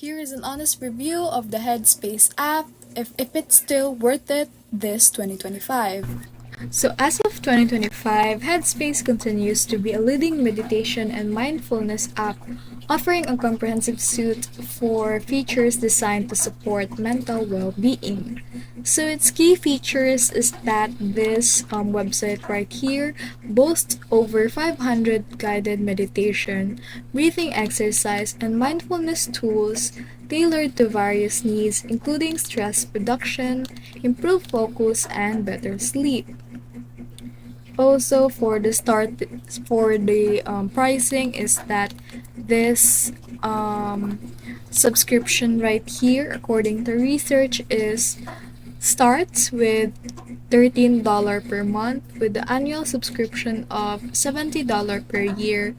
Here is an honest review of the Headspace app, if it's still worth it this 2025. So, as of 2025, Headspace continues to be a leading meditation and mindfulness app, offering a comprehensive suite for features designed to support mental well being. So, its key features is that this website right here boasts over 500 guided meditation, breathing exercise, and mindfulness tools tailored to various needs, including stress reduction, improved focus, and better sleep. Also, for the pricing is that this subscription right here, according to research, is starts with $13 per month with the annual subscription of $70 per year,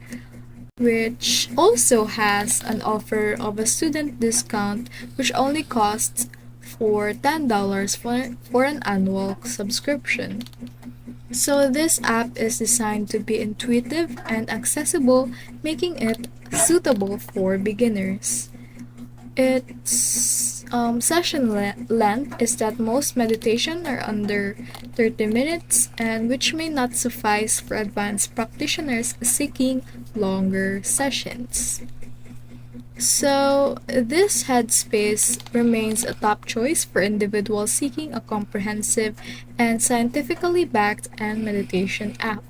which also has an offer of a student discount which only costs for $10 for an annual subscription. So this app is designed to be intuitive and accessible, making it suitable for beginners. Its length is that most meditation are under 30 minutes, and which may not suffice for advanced practitioners seeking longer sessions. So, this headspace remains a top choice for individuals seeking a comprehensive and scientifically backed and meditation app.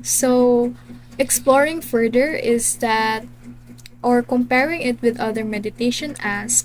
So, exploring further is that or comparing it with other meditation apps,